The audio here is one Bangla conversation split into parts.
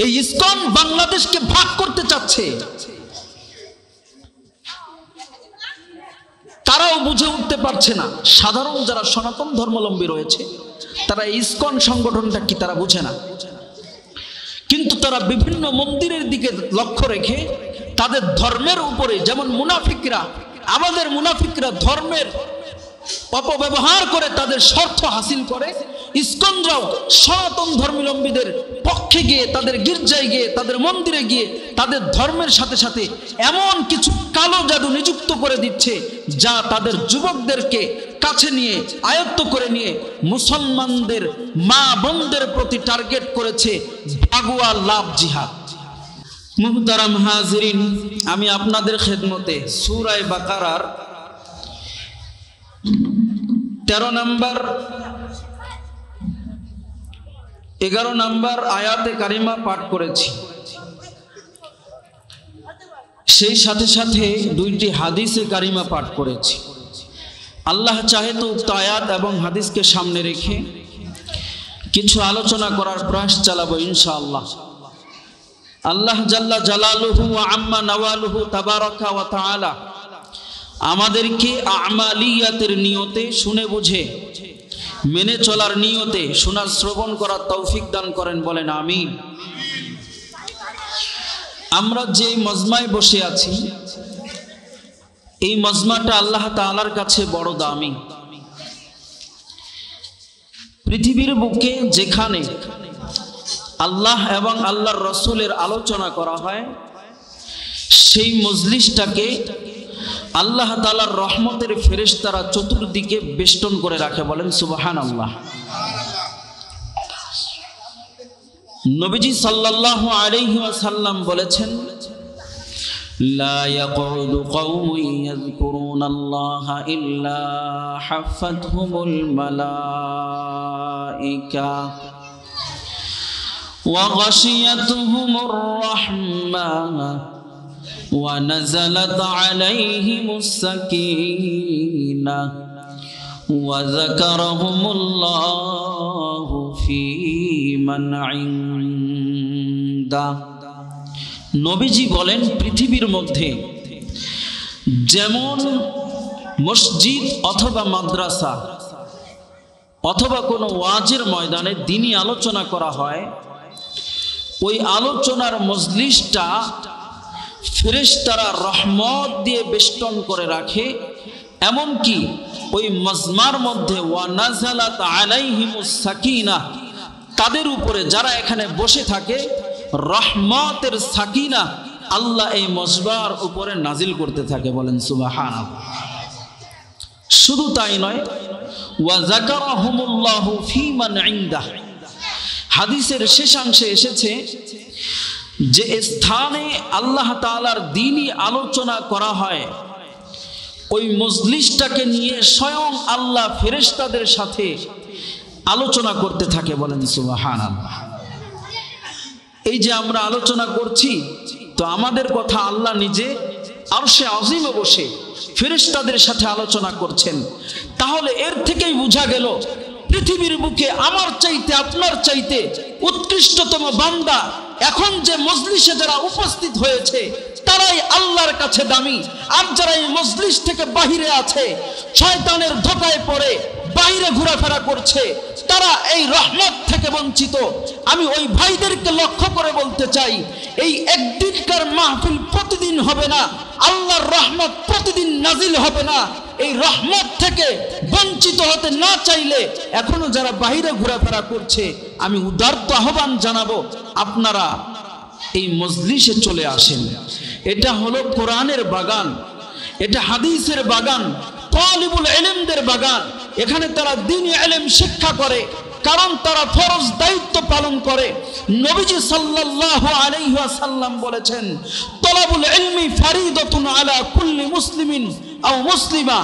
এই ইসকন বাংলাদেশকে ভাগ করতে চাচ্ছে। তারাও বুঝে উঠতে পারছে না। সাধারণ যারা সনাতন ধর্মাবলম্বী রয়েছে তারা ইসকন সংগঠনটা কি তারা বুঝে না, কিন্তু তারা বিভিন্ন মন্দিরের দিকে লক্ষ্য রেখে তাদের ধর্মের উপরে, যেমন মুনাফিকরা, আমাদের মুনাফিকরা ধর্মের অপব্যবহার করে তাদের স্বার্থ হাসিল করে, ইসকনরাও সনাতন ধর্মাবলম্বীদের পক্ষে গিয়ে তাদের গির্জায় গিয়ে তাদের মন্দিরে গিয়ে তাদের ধর্মের সাথে সাথে এমন কিছু কালো জাদু নিযুক্ত করে দিচ্ছে যা তাদের যুবকদেরকে কাছে নিয়ে আয়ত্ত করে নিয়ে মুসলমানদের মা বোনদের প্রতি টার্গেট করেছে ভাগুয়া লাভ জিহাদ। মুহতারাম হাজিরিন, আমি আপনাদের খেদমতে সূরা বাকারার 13 নম্বর 11 নম্বর আয়াতে কারিমা পাঠ করেছি। সেই সাথে সাথে 2টি হাদিসে কারিমা পাঠ করেছি। আল্লাহ চাহে তো উক্ত আয়াত এবং হাদিসকে সামনে রেখে কিছু আলোচনা করার প্রয়াস চালাবো ইনশাআল্লাহ। আল্লাহ জাল্লা জালালুহু ওয়া আম্মা নাওয়ালুহু তাবারাকা ওয়া তাআলা আমাদেরকে আমালিয়াতের নিয়তে শুনে বুঝে মেনে চলার নিয়তে শোনার শ্রবণ করার তৌফিক দান করেন, বলেন আমিন। আমরা যে মজমায় বসে আছি এই মজমাটা আল্লাহ তাআলার কাছে বড় দামি। পৃথিবীর বুকে যেখানে আল্লাহ এবং আল্লাহর রাসূলের আলোচনা করা হয় সেই মজলিসটাকে আল্লাহ তাআলার রহমতের ফেরেশতারা চতুর্দিকে বেষ্টন করে রাখে, বলেন সুবহানাল্লাহ। নবীজি সাল্লাল্লাহু আলাইহি ওয়াসাল্লাম বলেছেন, লা ইয়াকুদু কওমুন ইয়াযকুরুনাল্লাহা ইল্লা হাফাতহুমুল মালাইকা ওয়া গাশিয়াতুহুমুর রাহমাহ ونزلت عليهم السكينة وذكرهم الله في من عنده। নবীজি বলেন, পৃথিবীর মধ্যে যেমন মসজিদ অথবা মাদ্রাসা অথবা কোনো ওয়াজের ময়দানে দ্বীনি আলোচনা করা হয়, ওই আলোচনার মজলিসটা ফেরেশতারা রহমত দিয়ে বেষ্টন করে রাখে। এমনকি ওই মজমার মধ্যে ওয়া নাযালাত আলাইহিমুস সাকিনা, তাদের উপরে যারা এখানে বসে থাকে রহমতের সাকিনা আল্লাহ এই মজমার উপরে নাজিল করতে থাকে, বলেন সুবহানাল্লাহ। শুধু তাই নয়, ওয়া যাকারাহুমুল্লাহু ফী মান ইনদাহ, হাদিসের শেষাংশে এসেছে যে স্থানে আল্লাহ তাআলার দ্বীনি আলোচনা করা হয় ওই মজলিসটাকে নিয়ে স্বয়ং আল্লাহ ফেরেশতাদের সাথে আলোচনা করতে থাকে, বলেন সুবহানাল্লাহ। এই যে আমরা আলোচনা করছি, তো আমাদের কথা আল্লাহ নিজে আরশে আজিমে বসে ফেরেশতাদের সাথে আলোচনা করছেন। তাহলে এর থেকেই বোঝা গেল পৃথিবীর বুকে আমার চাইতে আপনার চাইতে উৎকৃষ্টতম বান্দা এখন যে মজলিসে যারা উপস্থিত হয়েছে তারাই আল্লাহর কাছে দামি। আর যারা এই মজলিস থেকে বাহিরে আছে, শয়তানের ধোঁকায় পড়ে বাইরে ঘোরাফেরা করছে, তারা এই রহমত থেকে বঞ্চিত। আমি ওই ভাইদেরকে লক্ষ্য করে বলতে চাই, এই একদিনকার মাহফিল প্রতিদিন হবে না, আল্লাহর রহমত প্রতিদিন নাজিল হবে না। এই রহমত থেকে বঞ্চিত হতে না চাইলে এখনো যারা বাইরে ঘোরাফেরা করছে, আমি উদারত আহ্বান জানাবো, আপনারা এই মজলিসে চলে আসেন। এটা হলো কোরআনের বাগান, এটা হাদিসের বাগান, তালিবুল ইলমদের বাগান। এখানে তারা দ্বীনি ইলম শিক্ষা করে, কারণ তারা ফরজ দায়িত্ব পালন করে। নবীজি সাল্লাল্লাহু আলাইহি ওয়াসাল্লাম বলেছেন, তালাবুল ইলমি ফারিদাতুন আলা কুল্লি মুসলিমিন আও মুসলিমা,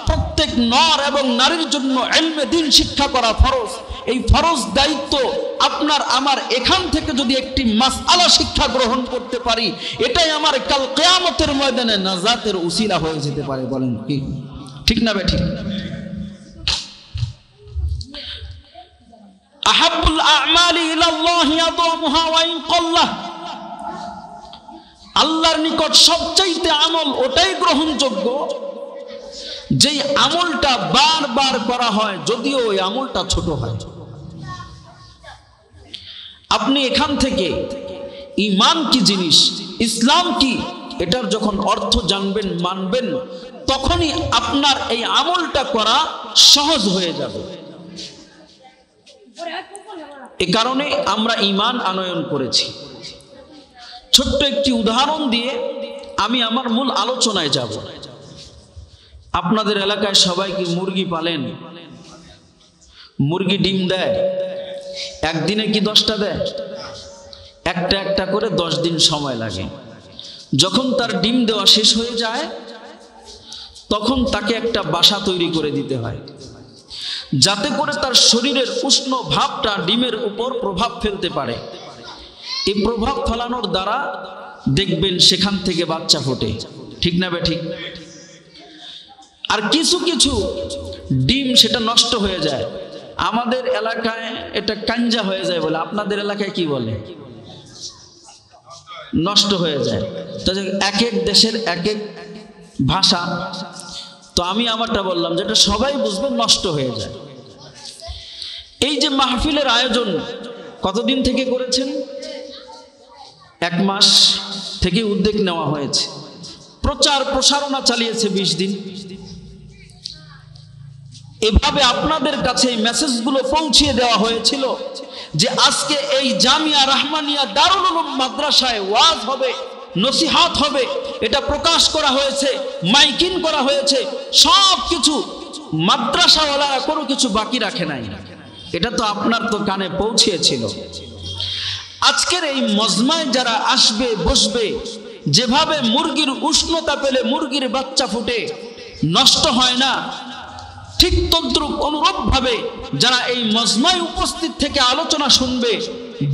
প্রত্যেক নর এবং নারীর জন্য ইলমে দ্বীন শিক্ষা করা ফরজ। এই ফরজ দায়িত্ব আপনার আমার এখান থেকে যদি একটি মাসআলা শিক্ষা গ্রহণ করতে পারি, এটাই আমার কাল কিয়ামতের ময়দানে নাজাতের উসিলা হয়ে যেতে পারে, বলেন কি ঠিক না বেঠিক? আহাব্বুল আ'মালি ইলাল্লাহি আদওয়ামুহা ওয়া ইন ক্বাল্লাহ, আল্লাহর নিকট সবচাইতে আমল ওটাই গ্রহণযোগ্য যেই আমলটা বারবার করা হয়, যদিও ওই আমলটা ছোট হয়। আপনি এখান থেকে ঈমান কি জিনিস, ইসলাম কি, এটার যখন অর্থ জানবেন, মানবেন, তখনই আপনার এই আমলটা করা সহজ হয়ে যাবে। এ কারণে আমরা ঈমান আনয়ন করেছি। ছোট্ট একটি উদাহরণ দিয়ে আমি আমার মূল আলোচনায় যাব। আপনাদের এলাকায় সবাই কি মুরগি পালেন? মুরগি ডিম দেয়? একদিনে কি 10টা দেয়? একটা একটা করে 10 দিন সময় লাগে। যখন তার ডিম দেওয়া শেষ হয়ে যায়, তখন তাকে একটা বাসা তৈরি করে দিতে হয়, যাতে করে তার শরীরের উষ্ণ ভাবটা ডিমের উপর প্রভাব ফেলতে পারে। এই প্রভাব ফেলানোর দ্বারা দেখবেন সেখান থেকে বাচ্চা ফোটে। ঠিক না ঠিক? আর কিছু কিছু ডিম সেটা নষ্ট হয়ে যায়। আমাদের এলাকায় এটা কাঞ্জা হয়ে যায় বলে, আপনাদের এলাকায় কি বলে? নষ্ট হয়ে যায়। তো এক এক দেশের এক এক ভাষা, তো আমি আমারটা বললাম যেটা সবাই বুঝবে, নষ্ট হয়ে যায়। এই যে মাহফিলের আয়োজন কতদিন থেকে করেছেন? 1 মাস থেকে উদ্যোগ নেওয়া হয়েছে, প্রচার প্রসারণা চালিয়েছে 20 দিন। এভাবে আপনাদের কাছে এই মেসেজগুলো পৌঁছিয়ে দেওয়া হয়েছিল যে আজকে এই জামিয়া রাহমানিয়া দারুল উলুম মাদ্রাসায় ওয়াজ হবে, নসিহত হবে। এটা প্রকাশ করা হয়েছে, মাইকিং করা হয়েছে, সব কিছু মাদ্রাসাওয়ালারা কোনো কিছু বাকি রাখে নাই। এটা তো আপনার তো কানে পৌঁছিয়েছিল। আজকের এই মজমায় যারা আসবে, বসবে, যেভাবে মুরগির উষ্ণতা পেলে মুরগির বাচ্চা ফুটে, নষ্ট হয় না, ঠিক তদ্রুপ অনুরূপ ভাবে যারা এই মজমায় উপস্থিত থেকে আলোচনা শুনবে,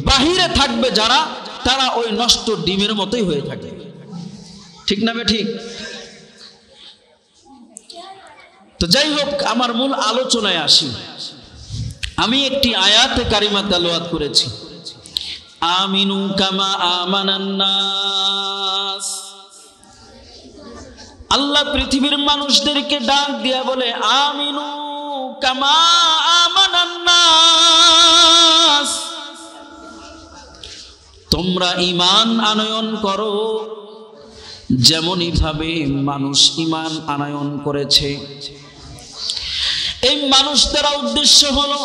বাহিরে থাকবে যারা, তারা ওই নষ্ট ডিমের মতোই হয়ে থাকে। ঠিক না ঠিক? তো যাই হোক, আমার মূল আলোচনায় আসি। আমি একটি আয়াতে কারিমা তেলাওয়াত করেছি, আমিনু কামা আমানান নাস। আল্লাহ পৃথিবীর মানুষদেরকে ডাক দিয়া বলে, আমিনু কামা আমানান নাস, তোমরা ঈমান আনয়ন করো যেমনই ভাবে মানুষ ঈমান আনয়ন করেছে। এই মানুষদের উদ্দেশ্য হলো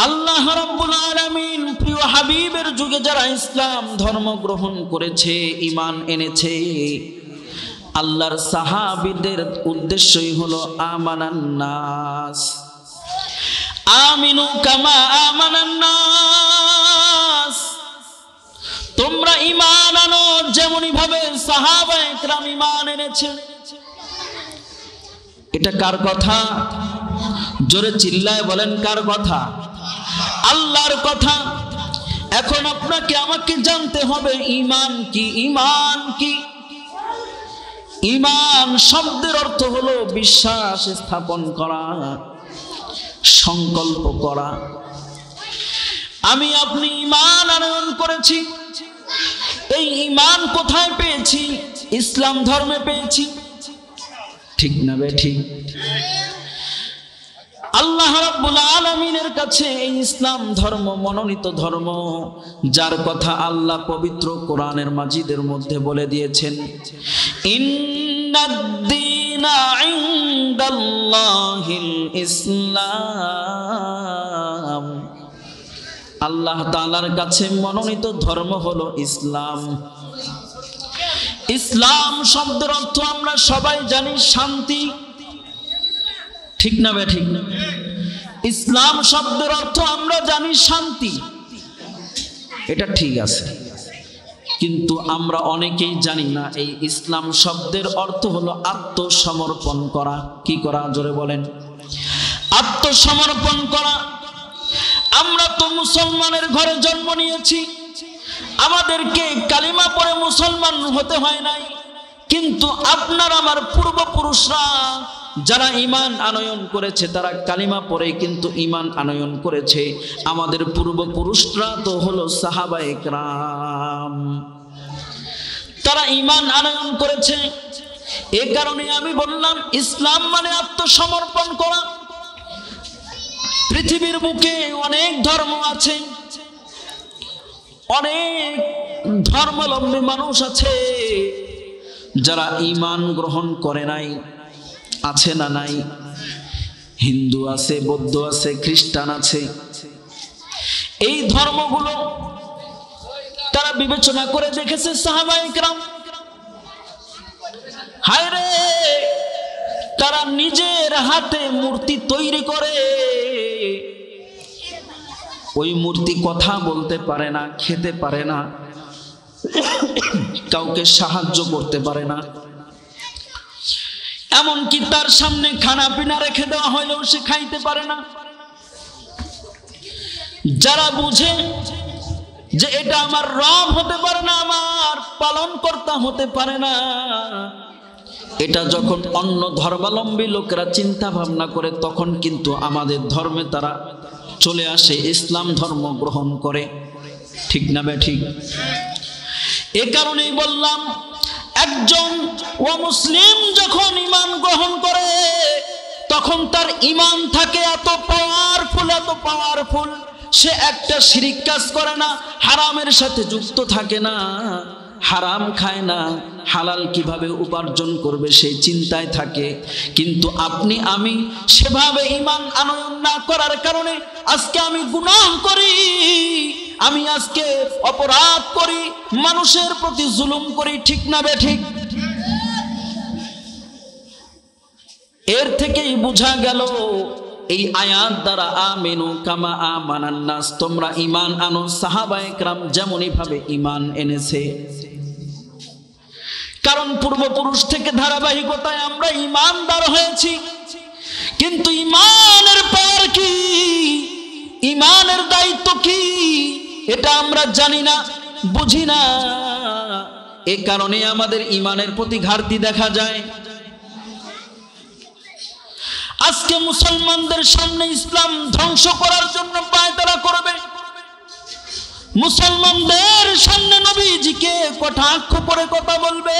আল্লাহ রাব্বুল আলামিন প্রিয় হাবিবের যুগে যারা ইসলাম ধর্ম গ্রহণ করেছে, ঈমান এনেছে, আল্লাহর সাহাবীদের উদ্দেশ্যই হলো আমানান নাস, আমিনু কামা আমানান নাস, তোমরা ঈমান আনো যেমনই ভাবে সাহাবায়ে কেরাম ঈমান এনেছে। এটা কার কথা? জোরে চিল্লায় বলেন, কার কথা? আল্লাহর কথা। এখন আপনাকে আমাকে জানতে হবে ঈমান কি। ঈমান কি? ঈমান শব্দের অর্থ হলো বিশ্বাস স্থাপন করা, সংকল্প করা। আমি আপনি ঈমান আনয়ন করেছি। এই ঈমান কোথায় পেয়েছি? ইসলাম ধর্মে পেয়েছি। ঠিক না ঠিক? আল্লাহ রাব্বুল আলামিনের কাছে এই ইসলাম ধর্ম মনোনীত ধর্ম, যার কথা আল্লাহ পবিত্র কোরআনের মাজিদের মধ্যে বলে দিয়েছেন, ইন্নাদ-দীনা ইনদাল্লাহিল ইসলাম। আল্লাহ তাআলার কাছে মনোনীত ধর্ম হলো ইসলাম। ইসলাম শব্দের অর্থ আমরা সবাই জানি শান্তি। ঠিক না ঠিক? ইসলাম শব্দের অর্থ আমরা জানি শান্তি, এটা ঠিক আছে, কিন্তু আমরা অনেকেই জানি না এই ইসলাম শব্দের অর্থ হলো আত্মসমর্পণ করা। কি করা? জোরে বলেন। আত্মসমর্পণ করা। আমরা তো মুসলমানের ঘরে জন্ম নিয়েছি, আমাদেরকে কালিমা পড়ে মুসলমান হতে হয় নাই, কিন্তু আপনার আমার পূর্বপুরুষরা যারা ঈমান আনয়ন করেছে তারা কালিমা পড়ে কিন্তু ঈমান আনয়ন করেছে। আমাদের পূর্বপুরুষরা তো হলো সাহাবায়ে কেরাম, তারা ঈমান আনয়ন করেছে। এ কারণে আমি বললাম ইসলাম মানে আত্মসমর্পণ করা। পৃথিবীর বুকে অনেক ধর্ম আছে, অনেক ধর্মাবলম্বী মানুষ আছে যারা ঈমান গ্রহণ করে নাই। আছে না নাই? হিন্দু আছে, বৌদ্ধ আছে, খ্রিস্টান আছে। এই ধর্মগুলো তারা বিবেচনা করে দেখেছে সাহাবায়ে কেরাম, হায় রে তারা নিজের হাতে মূর্তি তৈরি করে। ওই মূর্তি কথা বলতে পারে না, খেতে পারে না, কাউকে সাহায্য করতে পারে না। এমনকি তার সামনে খানা পিনা রেখে দেওয়া হলেও সে খাইতে পারে না। যারা বুঝে যে এটা আমার রব হতে পারে না, আমার পালনকর্তা হতে পারে না, এটা যখন অন্য ধর্মাবলম্বী লোকেরা চিন্তা ভাবনা করে তখন কিন্তু আমাদের ধর্মে তারা চলে আসে, ইসলাম ধর্ম গ্রহণ করে। ঠিক না বে ঠিক? এ কারণেই বললাম একজন অমুসলিম যখন ঈমান গ্রহণ করে তখন তার ঈমান থাকে এত পাওয়ারফুল, এত পাওয়ারফুল, সে একটা শিরিক কাজ করে না, হারামের সাথে যুক্ত থাকে না, হারাম খায় না, হালাল কিভাবে উপার্জন করবে সেই চিন্তায় থাকে। কিন্তু আপনি আমি সেভাবে ঈমান আনয়ন না করার কারণে আজকে আমি গুনাহ করি, আমি আজকে অপরাধ করি, মানুষের প্রতি জুলুম করি। ঠিক না বে ঠিক? এর থেকেই বোঝা গেল এই আয়াত দ্বারা আমিনু কামা আমানান নাস, তোমরা ঈমান আনো সাহাবায়ে কেরাম যেমনই ভাবে ঈমান এনেছে। কারণ পূর্বপুরুষ থেকে ধারাবাহিকতায় আমরা ঈমানদার হয়েছি, কিন্তু ঈমানের পাওয়ার কি, ঈমানের দায়িত্ব কি, এটা আমরা জানি না, বুঝি না। এ কারণে আমাদের ঈমানের প্রতি ঘাটতি দেখা যায়। আজকে মুসলমানদের সামনে ইসলাম ধ্বংস করার জন্য পায়তারা করবে, মুসলমানদের সামনে নবীজিকে কটাক্ষ করে কথা বলবে,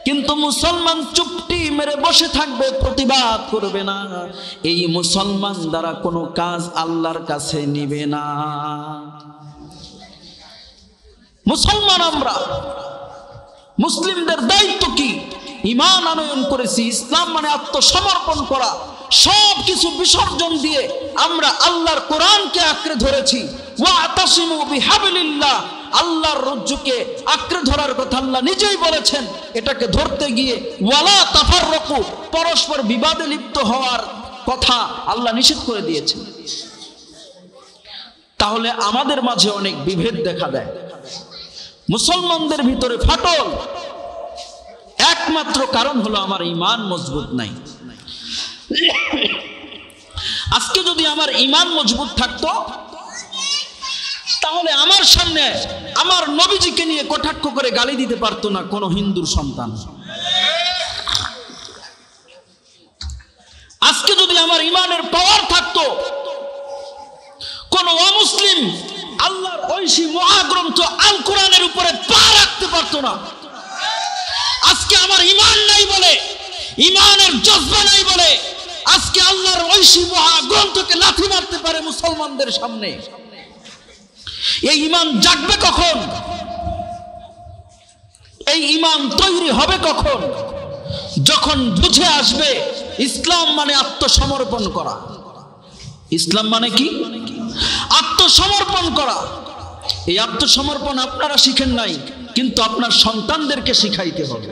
কিন্তু মুসলমান চুপটি মেরে বসে থাকবে, প্রতিবাদ করবে না। এই মুসলমান দ্বারা কোনো কাজ আল্লাহর কাছে নিবে না। মুসলমান আমরা, মুসলিমদের দায়িত্ব কি? ঈমান আনয়ন করেছি, ইসলাম মানে আত্মসমর্পণ করা, সব কিছু বিসর্জন দিয়ে আমরা আল্লাহর কোরআনকে আঁকড়ে ধরেছি। ওয়াতাসিমু বিহাবলিল্লাহ, আল্লাহর রজ্জুকে আঁকড়ে ধরার কথা আল্লাহ নিজেই বলেছেন। এটাকে ধরতে গিয়ে ওয়ালা তাফাররাকু, পরস্পর বিবাদে লিপ্ত হওয়ার কথা আল্লাহ নিষেধ করে দিয়েছেন। তাহলে আমাদের মাঝে অনেক বিভেদ দেখা দেয়, মুসলমানদের ভিতরে ফাটল, একমাত্র কারণ হলো আমার ঈমান মজবুত নাই। আজকে যদি আমার ঈমান মজবুত থাকতো তাহলে আমার সামনে আমার নবীজিকে নিয়ে কটাক্ষ করে গালি দিতে পারতো না কোন হিন্দুর সন্তান। আজকে যদি আমার ঈমানের পাওয়ার থাকতো কোন অমুসলিম আল্লাহর ঐশী মহাগ্রন্থ আল কোরআনের উপরে পা রাখতে পারতো না। আজকে আমার ঈমান নাই বলে, ঈমানের জজবা নাই বলে আজকে আল্লাহর ঐশী মহাগ্রন্থকে লাথি মারতে পারে মুসলমানদের সামনে। এই ঈমান জাগবে কখন? এই ঈমান তৈরি হবে কখন? যখন বুঝে আসবে ইসলাম মানে আত্মসমর্পণ করা। ইসলাম মানে কি? আত্মসমর্পণ করা। এই আত্মসমর্পণ আপনারা শিখেন নাই, কিন্তু আপনার সন্তানদেরকে শিখাইতে হবে।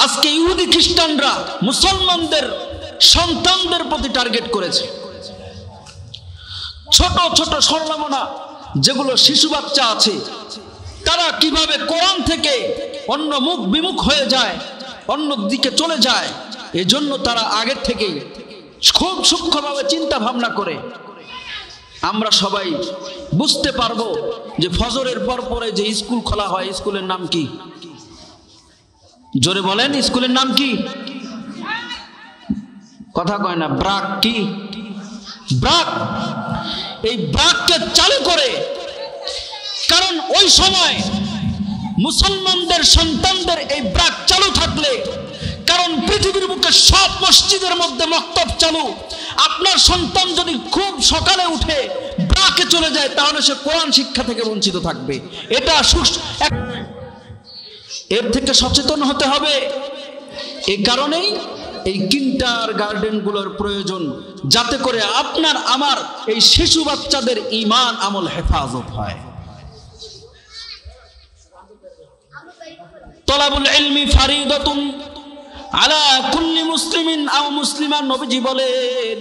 আজকে ইহুদি খ্রিস্টানরা মুসলমানদের সন্তানদের প্রতি টার্গেট করেছে। ছোট ছোট সরলমনা যেগুলো শিশু বাচ্চা আছে, তারা কিভাবে কোরআন থেকে অন্য মুখ বিমুখ হয়ে যায়, অন্য দিকে চলে যায়, এজন্য তারা আগের থেকেই খুব সূক্ষ্মভাবে চিন্তা ভাবনা করে। আমরা সবাই বুঝতে পারবো যে ফজরের পর পরে যে স্কুল খোলা হয়, স্কুলের নাম কি? জোরে বলেন, স্কুলের নাম কি? কথা কয় না। ব্রাক কি? ব্রাক। এই ব্রাককে চালু করে, কারণ ওই সময় মুসলমানদের সন্তানদের এই ব্রাক চালু থাকলে, কারণ পৃথিবীর বুকে সব মসজিদের মধ্যে মক্তব চালু, আপনার সন্তান যদি খুব সকালে উঠে ব্রাকে চলে যায় তাহলে সে কোরআন শিক্ষা থেকে বঞ্চিত থাকবে। এটা এর থেকে সচেতন হতে হবে। এই কারণেই এই কিন্টার গার্ডেনগুলোর প্রয়োজন, যাতে করে আপনার আমার এই শিশু বাচ্চাদের ঈমান আমল হেফাজত হয়। তলাবুল ইলমি ফারিদাতুন আলা কুল্লি মুসলিমিন আও মুসলিমা। নবীজি বলেন,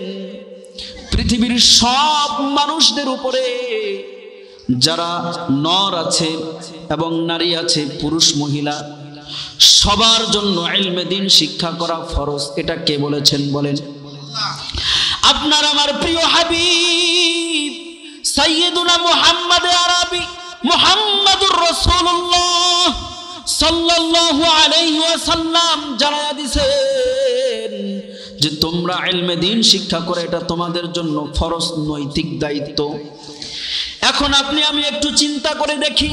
পৃথিবীর সব মানুষদের উপরে, যারা নর আছে এবং নারী আছে, পুরুষ মহিলা, সবার জন্য ইলমে দ্বীন শিক্ষা করা ফরজ। এটা কে বলেছেন বলেন? আপনার আমার প্রিয় হাবিব সাইয়্যিদুনা মুহাম্মদ আরবি মুহাম্মাদুর রাসূলুল্লাহ সাল্লাল্লাহু আলাইহি ওয়াসাল্লাম জানায়া দিয়েছেন যে তোমরা ইলমে দ্বীন শিক্ষা করে, এটা তোমাদের জন্য ফরজ, নৈতিক দায়িত্ব। এখন আপনি আমি একটু চিন্তা করে দেখি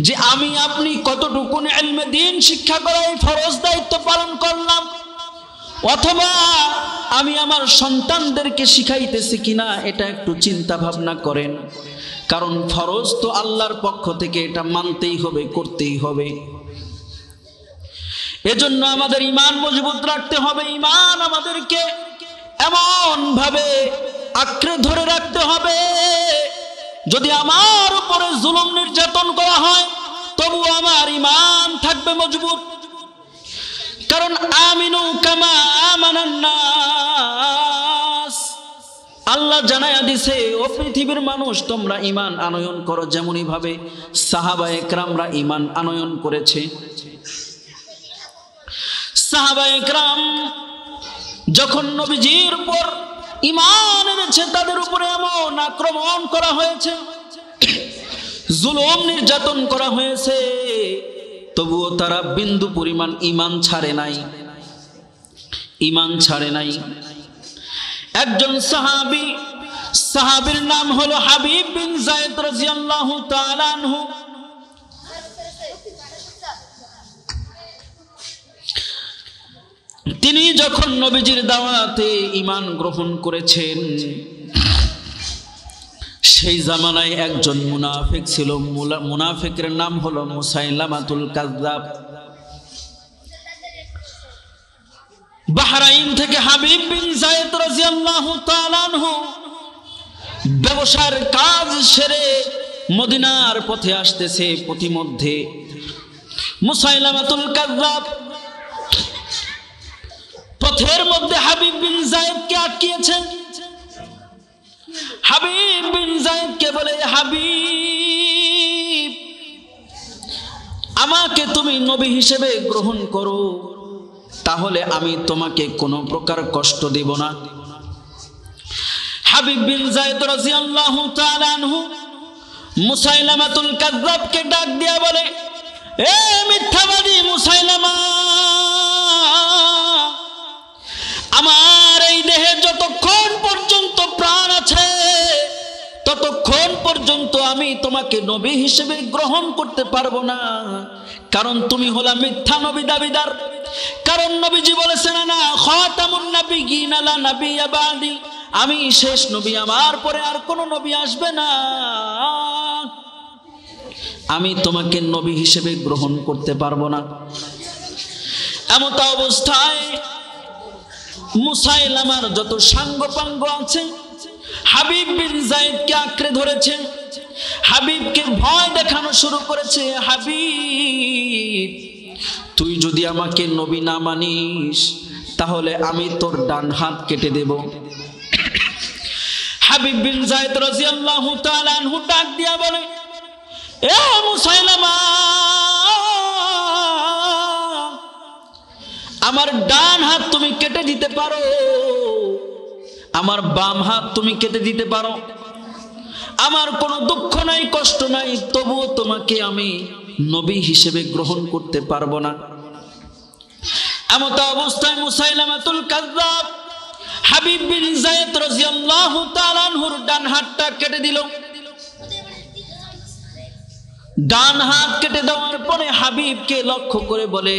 যে আমি আপনি কতটুকু ইলমে দ্বীন শিক্ষা করা এই ফরজ দায়িত্ব পালন করলাম, অথবা আমি আমার সন্তানদেরকে শিখাইতেছি কিনা, এটা একটু চিন্তা ভাবনা করেন। কারণ ফরজ তো আল্লাহর পক্ষ থেকে, এটা মানতেই হবে, করতেই হবে। এজন্য আমাদের ঈমান মজবুত রাখতে হবে। ঈমান আমাদেরকে এমন ভাবে আঁকড়ে ধরে রাখতে হবে, যদি আমার উপরে জুলুম নির্যাতন করা হয় তবু আমার ঈমান থাকবে মজবুত। কারণ আমিনু কামা আমানান নাস, আল্লাহ জানায়া দিছে, ও পৃথিবীর মানুষ তোমরা ঈমান আনয়ন করো যেমনই ভাবে সাহাবায়ে কেরামরা ঈমান আনয়ন করেছে। সাহাবায়ে কেরাম যখন নবীজির উপর ঈমান এনেছে, তাদের উপরে এমন আক্রমণ করা হয়েছে, জুলুম নির্যাতন করা হয়েছে, তবুও তারা বিন্দু পরিমাণ ঈমান ছাড়ে নাই, ঈমান ছাড়ে নাই। একজন সাহাবীর নাম হলো হাবিব বিন যায়েদ রাদিয়াল্লাহু তাআলা আনহু। তিনি যখন নবীজির দাওয়াতে ঈমান গ্রহণ করেছেন, সেই জামানায় একজন মুনাফিক ছিল। মুনাফিকের নাম হলো মুসাইলামাতুল কাযযাব। বাহরাইন থেকে হাবিব বিন যায়েদ রাদিয়াল্লাহু তাআলা আনহু ব্যবসার কাজ সেরে মদিনার পথে আসতেছে। পথিমধ্যে মুসাইলামাতুল কাযযাব পথের মধ্যে হাবিব বিন যায়েদকে আটকিয়েছেন। হাবিব বিন যায়েদকে বলে, হাবিব, আমাকে তুমি নবী হিসেবে গ্রহণ করো, তাহলে আমি তোমাকে কোনো প্রকার কষ্ট দেব না। হাবিব বিন যায়েদ রাদিয়াল্লাহু তাআলা আনহু মুসাইলামাতুল কাযযাবকে ডাক দিয়া বলে, এ মিথ্যাবাদী মুসাইলামা, আমার এই দেহে যতক্ষণ পর্যন্ত প্রাণ আছে ততক্ষণ পর্যন্ত আমি তোমাকে নবী হিসেবে গ্রহণ করতে পারবো না, কারণ তুমি হলা মিথ্যা নবী দাবিদার। কারণ নবীজি বলেছেন, না খাতামুন নাবিয়্যিন লা নাবিয়্যা বাদি, আমি শেষ নবী, আমার পরে আর কোনো নবী আসবে না, আমি তোমাকে নবী হিসেবে গ্রহণ করতে পারবো না। এমত অবস্থায় মুসাইলামার যত সাঙ্গপাঙ্গ আছে হাবিব বিন যায়েদকে আঁকড়ে ধরেছে, হাবিবকে ভয় দেখানো শুরু করেছে। হাবিব, তুই যদি আমাকে নবী না মানিস তাহলে আমি তোর ডান হাত কেটে দেব। হাবিব বিন যায়েদ রাদিয়াল্লাহু তাআলা আনহু ডাক দিয়া বলে, এ মুসাইলামা, আমার ডান হাত তুমি কেটে দিতে পারো, আমার বাম হাত তুমি কেটে দিতে পারো, আমার কোনো দুঃখ নাই, কষ্ট নাই, তবুও তোমাকে আমি নবী হিসেবে গ্রহণ করতে পারবো না। এমত অবস্থায় মুসাইলামাতুল কাযযাব হাবিব বিন যায়েদ রাদিয়াল্লাহু তাআলা আনহুর ডান হাতটা কেটে দিল। ডান হাত কেটে দেওয়ার পরে হাবিবকে লক্ষ্য করে বলে,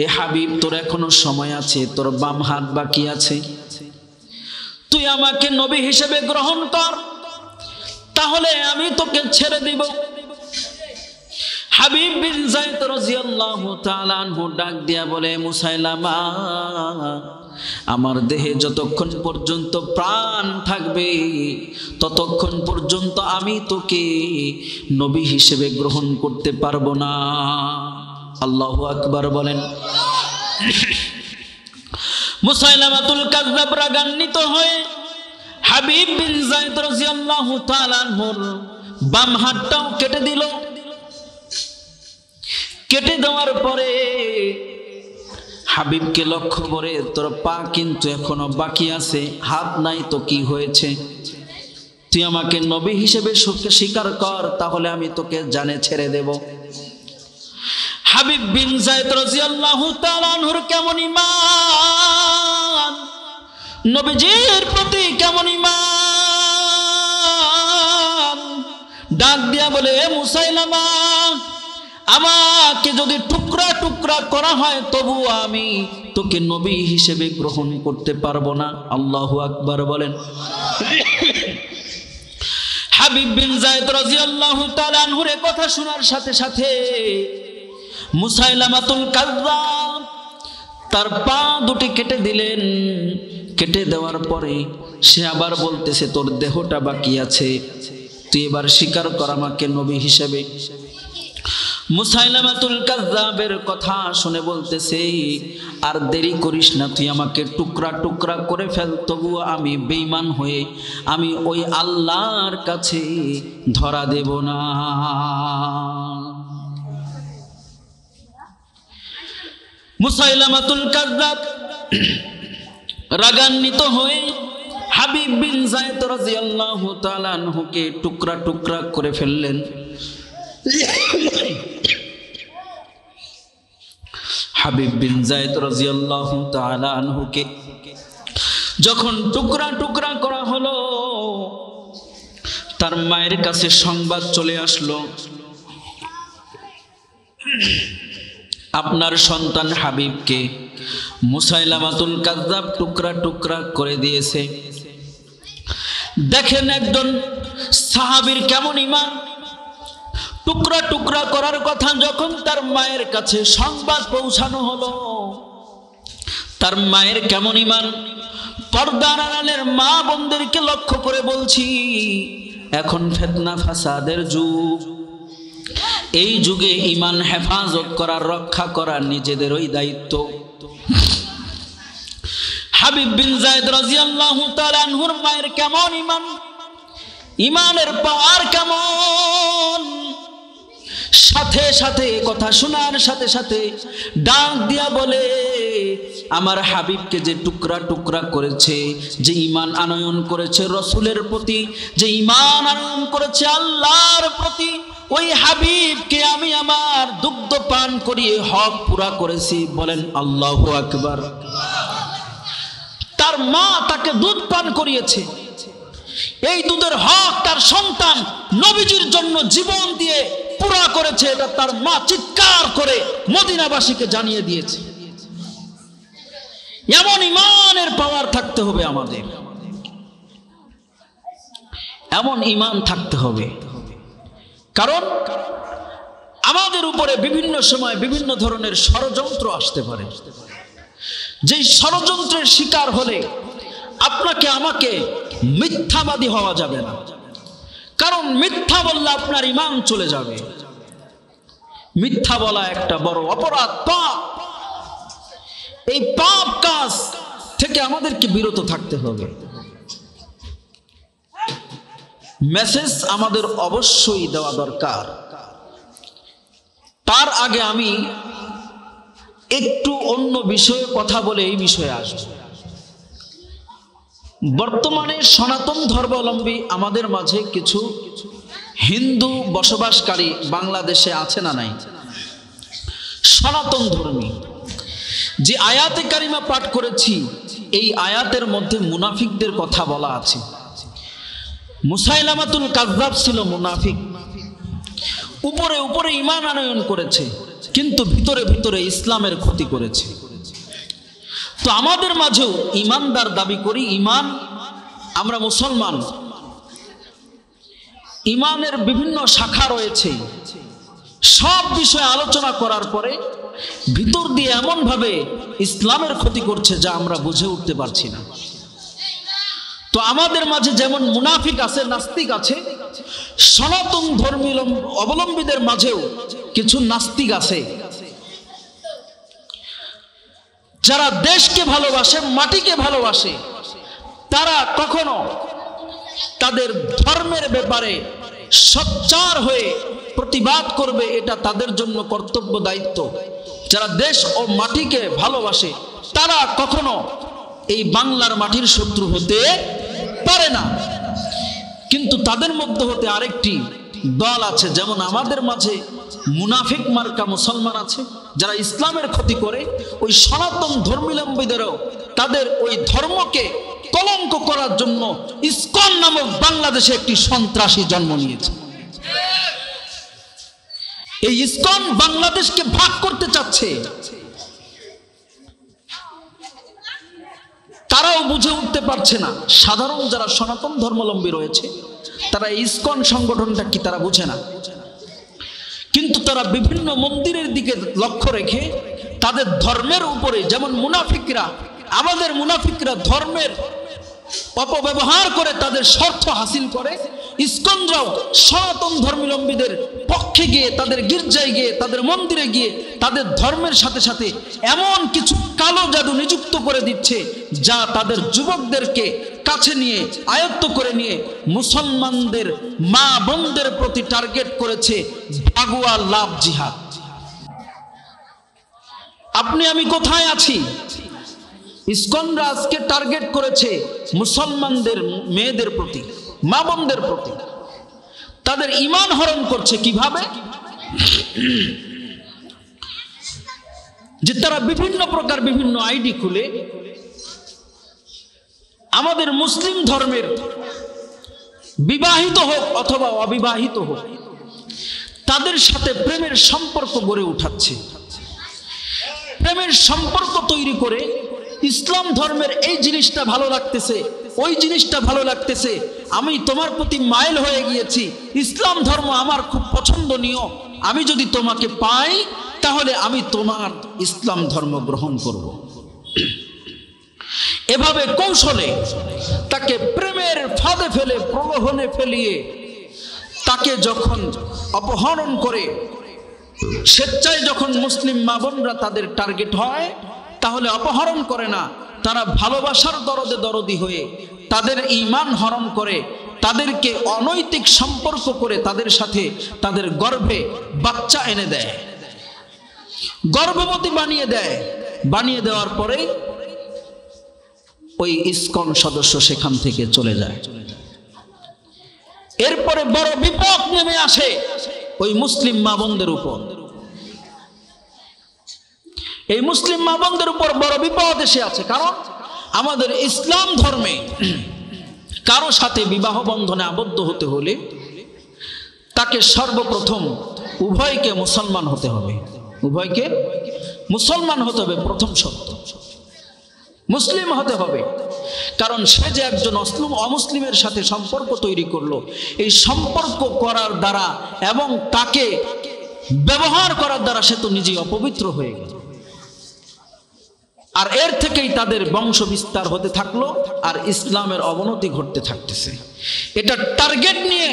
এ হাবিব, তোর এখনো সময় আছে, তোর বাম হাত বাকি আছে, তুই আমাকে নবী হিসেবে গ্রহণ কর, তাহলে আমি তোকে ছেড়ে দিব। হাবিব বিন যায়েদ রাদিয়াল্লাহু তাআলা আনহু ডাক দিয়া বলে, মুসাইলামা, আমার দেহে যতক্ষণ পর্যন্ত প্রাণ থাকবে ততক্ষণ পর্যন্ত আমি তোকে নবী হিসেবে গ্রহণ করতে পারবো না। আল্লাহু আকবার বলেন। মুসাইলামাতুল কাযযাব রাগান্বিত হয়ে হাবিব বিন যায়েদ রাদিয়াল্লাহু তাআলা আনহুর বাম হাতটাও কেটে দিল। কেটে দেওয়ার পরে হাবিবকে লক্ষ্য করে, তোর পা কিন্তু এখনো বাকি আছে, হাত নাই তো কি হয়েছে, তুই আমাকে নবী হিসেবে স্বীকার কর, তাহলে আমি তোকে জানে ছেড়ে দেব। হাবিব বিন যায়েদ রাদিয়াল্লাহু তাআলা আনহুর কেমন ঈমান, নবীজির প্রতি কেমন ঈমান, ডাক দিয়া বলে, মুসাইলামা, আমাকে যদি টুকরা টুকরা করা হয় তবু আমি তোকে নবী হিসেবে গ্রহণ করতে পারবো না। আল্লাহু আকবার বলেন। হাবিব বিন যায়েদ রাদিয়াল্লাহু তাআলা আনহুর কথা শোনার সাথে সাথে মুসাইলামাতুল কাযযাব তার পা দুটি কেটে দিলেন। কেটে দেওয়ার পরে সে আবার বলতেছে, তোর দেহটা বাকি আছে, তুই এবার স্বীকার কর আমাকে নবী হিসেবে। মুসাইলামাতুল কাযযাবের কথা শুনে বলতেছে, আর দেরি করিস না, তুই আমাকে টুকরা টুকরা করে ফেল, তবুও আমি বেঈমান হয়ে আমি ওই আল্লাহর কাছে ধরা দেব না। মুসাইলামাতুল কাযযাব রাগান্বিত হয়ে হাবিব বিন যায়েদ রাদিয়াল্লাহু তাআলা আনহুকে টুকরা টুকরা করে ফেললেন। হাবিব বিন যায়েদ রাদিয়াল্লাহু তাআলা আনহুকে যখন টুকরা টুকরা করা হলো, তার মায়ের কাছে সংবাদ চলে আসলো, আপনার সন্তান হাবিবকে মুসাইলামাতুল কাযযাব টুকরা টুকরা করে দিয়েছে। দেখেন একজন সাহাবীর কেমন ঈমান। টুকরা টুকরা করার কথা যখন তার মায়ের কাছে সংবাদ পৌঁছানো হলো, তার মায়ের কেমন ঈমান। পর্দার আড়ালের মা বোনদেরকে লক্ষ্য করে বলছি, এখন ফিতনা ফাসাদের যুগ, এই যুগে ঈমান হেফাজত করা, রক্ষা করা নিজেদেরই দায়িত্ব। হাবিব বিন যায়েদ রাদিয়াল্লাহু তাআলা আনহুর মায়ের কেমন ঈমান, ঈমানের পাওয়ার কেমন। সাথে সাথে কথা শোনার সাথে সাথে ডাক দিয়া বলে, আমার হাবিবকে যে টুকরা টুকরা করেছে, যে ঈমান আনয়ন করেছে রাসূলের প্রতি, যে ঈমান আনয়ন করেছে আল্লাহর প্রতি, ওই হাবিবকে আমি আমার দুগ্ধ পান করিয়ে হক পুরা করেছি। বলেন আল্লাহু আকবার। তার মা তাকে দুধ পান করিয়েছে, এই দুধের হক তার সন্তান নবীজির জন্য জীবন দিয়ে পুরা করেছে, এটা তার মা চিৎকার করে মদিনাবাসীকে জানিয়ে দিয়েছে। এমন ঈমানের পাওয়ার থাকতে হবে আমাদের, এমন ঈমান থাকতে হবে। কারণ আমাদের উপরে বিভিন্ন সময় বিভিন্ন ধরনের ষড়যন্ত্র আসতে পারে, যেই ষড়যন্ত্রের শিকার হলে আপনাকে আমাকে মিথ্যাবাদী হওয়া যাবে না। কারণ মিথ্যা বললে আপনার ঈমান চলে যাবে। মিথ্যা বলা একটা বড় অপরাধ, পাপ। এই পাপ কাজ থেকে আমাদেরকে বিরত থাকতে হবে। মেসেজ আমাদের অবশ্যই দেওয়া দরকার। তার আগে আমি একটু অন্য বিষয়ে কথা বলে এই বিষয়ে আসব। বর্তমানে সনাতন ধর্মাবলম্বী আমাদের মাঝে কিছু হিন্দু বসবাসকারী বাংলাদেশে আছে না নাই? সনাতন ধর্মী যে আয়াতে কারিমা পাঠ করেছি এই আয়াতের মধ্যে মুনাফিকদের কথা বলা আছে। মুসাইলামাতুল কাযযাব ছিল মুনাফিক, উপরে উপরে ঈমান আনয়ন করেছে কিন্তু ভিতরে ভিতরে ইসলামের ক্ষতি করেছে। তো আমাদের মাঝেও ঈমানদার দাবি করি, ঈমান, আমরা মুসলমান, ঈমানের বিভিন্ন শাখা রয়েছে। সব বিষয়ে আলোচনা করার পরে ভিতর দিয়ে এমন ভাবে ইসলামের ক্ষতি করছে যা আমরা বুঝে উঠতে পারছি না। তো আমাদের মাঝে যেমন মুনাফিক আছে, নাস্তিক আছে, সনাতন ধর্মী অবলম্বীদের মাঝেও কিছু নাস্তিক আছে যারা দেশকে ভালোবাসে, মাটিকে ভালোবাসে। তারা কখনো তাদের ধর্মের ব্যাপারে সোচ্চার হয়ে প্রতিবাদ করবে, এটা তাদের জন্য কর্তব্য দায়িত্ব। যারা দেশ ও মাটিকে ভালোবাসে তারা কখনো এই বাংলার মাটির শত্রু হতে পারে না। কিন্তু তাদের মধ্যে হতে আরেকটি দল আছে, যেমন আমাদের মাঝে মুনাফিক মার্কা মুসলমান আছে যারা ইসলামের ক্ষতি করে। ওই সনাতন ধর্মাবলম্বীদেরও তাদের ওই ধর্মকে কলঙ্ক করার জন্য ইসকন নামক বাংলাদেশে একটি সন্ত্রাসী জন্ম নিয়েছে। এই ইসকন বাংলাদেশকে ভাগ করতে চাচ্ছে। তারাও বুঝে উঠতে পারছে না, সাধারণ যারা সনাতন ধর্মাবলম্বী রয়েছে তারা ইসকন সংগঠনটা কি তারা বুঝে না। কিন্তু তারা বিভিন্ন মন্দিরের দিকে লক্ষ্য রেখে তাদের ধর্মের উপরে, যেমন মুনাফিকরা, আমাদের মুনাফিকরা ধর্মের অপব্যবহার করে তাদের স্বার্থ হাসিল করে, ইসকনরাও সনাতন ধর্মাবলম্বীদের পক্ষে গিয়ে, তাদের গির্জায় গিয়ে, তাদের মন্দিরে গিয়ে তাদের ধর্মের সাথে সাথে এমন কিছু কালো জাদু নিযুক্ত করে দিচ্ছে যা তাদের যুবকদেরকে কাছে নিয়ে, আয়ত্ত করে নিয়ে মুসলমানদের মা বোনদের প্রতি টার্গেট করেছে ভাগুয়া লাভ জিহাদ। আপনি আমি কোথায় আছি? ইসকনরা আজকে টার্গেট করেছে মুসলমানদের মেয়েদের প্রতি, মা বোনদের প্রতি। তাদের ঈমান হরণ করছে কিভাবে? যে তারা বিভিন্ন প্রকার বিভিন্ন আইডি খুলে আমাদের মুসলিম ধর্মের বিবাহিত হোক অথবা অবিবাহিত হোক তাদের সাথে প্রেমের সম্পর্ক গড়ে উঠাচ্ছে। প্রেমের সম্পর্ক তৈরি করে ইসলাম ধর্মের এই জিনিসটা ভালো লাগতেছে, ওই জিনিসটা ভালো লাগতেছে, আমি তোমার প্রতি মাইল হয়ে গিয়েছি, ইসলাম ধর্ম আমার খুব পছন্দনীয়, আমি যদি তোমাকে পাই তাহলে আমি তোমার ইসলাম ধর্ম গ্রহণ করব। এভাবে কৌশলে তাকে প্রেমের ফাঁদে ফেলে, প্রলোভনে ফেলিয়ে তাকে যখন অপহরণ করে স্বেচ্ছায় যখন মুসলিম মা বোনরা তাদের টার্গেট হয়, তাহলে অপহরণ করে না, তারা ভালোবাসার দরদে দরদি হয়ে তাদের ঈমান হরণ করে, তাদেরকে অনৈতিক সম্পর্ক করে তাদের সাথে তাদের গর্ভে বাচ্চা এনে দেয়, গর্ভবতী বানিয়ে দেয়। বানিয়ে দেওয়ার পরে ওই ইসকন সদস্য সেখান থেকে চলে যায়। এরপরে বড় বিপদ নেমে আসে ওই মুসলিম মা বোনদের উপর। এই মুসলিম মা বোনদের উপর বড় বিপদ এসে আছে, কারণ আমাদের ইসলাম ধর্মে কারো সাথে বিবাহ বন্ধনে আবদ্ধ হতে হলে তাকে সর্বপ্রথম উভয়কে মুসলমান হতে হবে, উভয়কে মুসলমান হতে হবে। প্রথম শর্ত মুসলিম হতে হবে, কারণ সে যে একজন অমুসলিমের সাথে সম্পর্ক তৈরি করলো, এই সম্পর্ক করার দ্বারা এবং তাকে ব্যবহার করার দ্বারা সে তো নিজেই অপবিত্র হয়ে গেল। আর এর থেকেই তাদের বংশ বিস্তার হতে থাকলো আর ইসলামের অবনতি ঘটতে থাকতেছে। এটা টার্গেট নিয়ে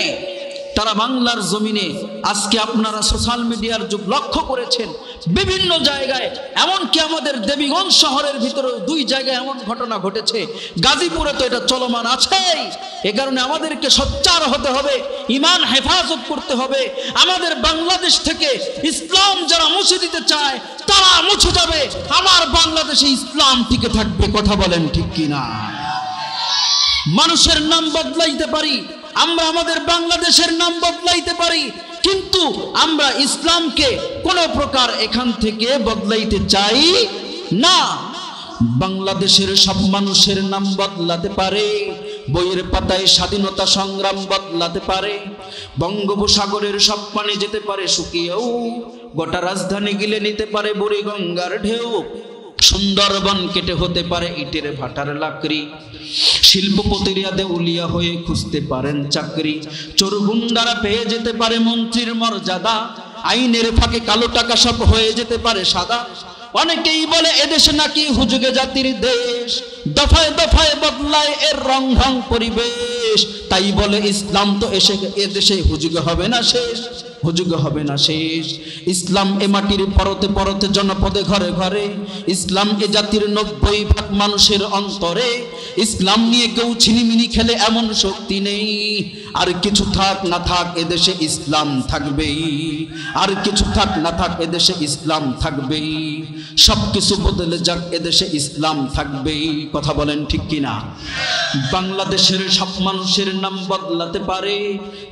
তারা বাংলার জমিনে, আজকে আপনারা সোশ্যাল মিডিয়ার যুগ লক্ষ্য করেছেন, বিভিন্ন জায়গায়, এমনকি আমাদের দেবীগঞ্জ শহরের ভিতরে 2 জায়গায় এমন ঘটনা ঘটেছে, গাজীপুরে তো এটা চলমান আছেই। এ কারণে আমাদেরকে সোচ্চার হতে হবে, ঈমান হেফাজত করতে হবে। আমাদের বাংলাদেশ থেকে ইসলাম যারা মুছে দিতে চায় তারা মুছে যাবে, আমার বাংলাদেশে ইসলাম টিকে থাকবে। কথা বলেন ঠিক কিনা? মানুষের নাম বদলাইতে পারি, আমরা আমাদের বাংলাদেশের নাম বদলাইতে পারি, কিন্তু আমরা ইসলামকে কোন প্রকার এখান থেকে বদলাইতে চাই না, বাংলাদেশের সব মানুষের নাম বদলাতে পারে, বইয়ের পাতায় স্বাধীনতা সংগ্রাম বদলাতে পারে, বঙ্গোপসাগরের সব পানি যেতে পারে শুকিয়েও, গোটা রাজধানী গিলে নিতে পারে বুড়িগঙ্গার ঢেউ, সুন্দরবন কেটে হতে পারে ইটের ভাটার লাকড়ি, শিল্পপতিরা দেউলিয়া হয়ে খুঁজতে পারেন চাকরি, চোর গুন্ডারা পেয়ে যেতে পারে মন্ত্রীর মর্যাদা, আইনের ফাঁকে কালো টাকা সব হয়ে যেতে পারে সাদা। অনেকেই বলে এদেশে নাকি হুজুগে জাতির দেশ, দফায় দফায় বদলায় এর রং ঢং পরিবেশ, তাই বলে ইসলাম তো এসে এদেশে হুজুগে হবে না শেষ, হুজুগে হবে না শেষ। ইসলাম এ মাটির পরতে পরতে জনপদে ঘরে ঘরে, ইসলাম এ জাতির 90% মানুষের অন্তরে, ইসলাম নিয়ে কেউ ছিনিমিনি খেলে এমন শক্তি নেই, আর কিছু থাক না থাক এদেশে ইসলাম থাকবেই, আর কিছু থাক না থাক এদেশে ইসলাম থাকবেই, সব কিছু বদলে যাক এদেশে ইসলাম থাকবেই। কথা বলেন ঠিক কিনা? বাংলাদেশের সব মানুষের নাম বদলাতে পারে,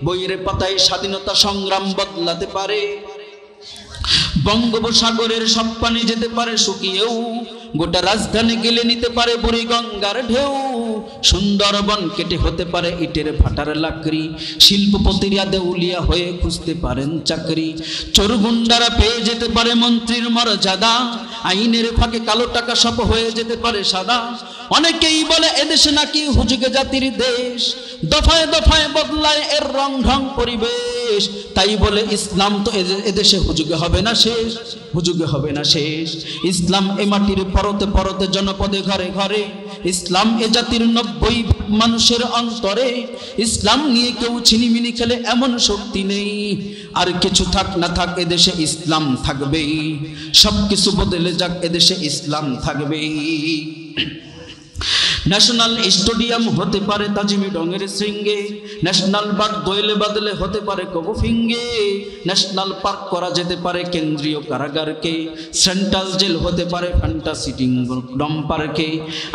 বইয়ের পাতায় স্বাধীনতা সংগ্রাম বদলাতে পারে, বঙ্গোপসাগরের সব পানি যেতে পারে শুকিয়েও, গোটা রাজধানী গিলে নিতে পারে বুড়িগঙ্গার ঢেউ, সুন্দরবন কেটে হতে পারে ইটের ভাটার লাকড়ি, শিল্পপতিরা দেউলিয়া হয়ে খুঁজতে পারেন চাকরি, চোর গুন্ডারা পেয়ে যেতে পারে মন্ত্রীর মর্যাদা, আইনের ফাঁকে কালো টাকা সব হয়ে যেতে পারে সাদা। অনেকেই বলে এদেশে নাকি হুজুগে জাতির দেশ, দফায় দফায় বদলায় এর রং ঢং পরিবেশ, তাই বলে ইসলাম তো এদেশে হুজুগে হবে না শেষ, হুজুগে হবে না শেষ। ইসলাম এ মাটির পরতে পরতে জনপদে ঘরে ঘরে, ইসলাম এ জাতির 90% মানুষের অন্তরে, ইসলাম নিয়ে কেউ ছিনিমিনি খেলে এমন শক্তি নেই, আর কিছু থাক না থাক এদেশে ইসলাম থাকবেই, সব কিছু বদলে যাক এদেশে ইসলাম থাকবেই। ন্যাশনাল স্টেডিয়াম হতে পারে তাজিমি ডঙের শৃঙ্গে, ন্যাশনাল পার্ক দোয়েলে বাদলে হতে পারে কবু ফিঙ্গে, ন্যাশনাল পার্ক করা যেতে পারে কেন্দ্রীয় কারাগারকে, সেন্ট্রাল জেল হতে পারে ফ্যান্টাসি কিংডম পার্কে,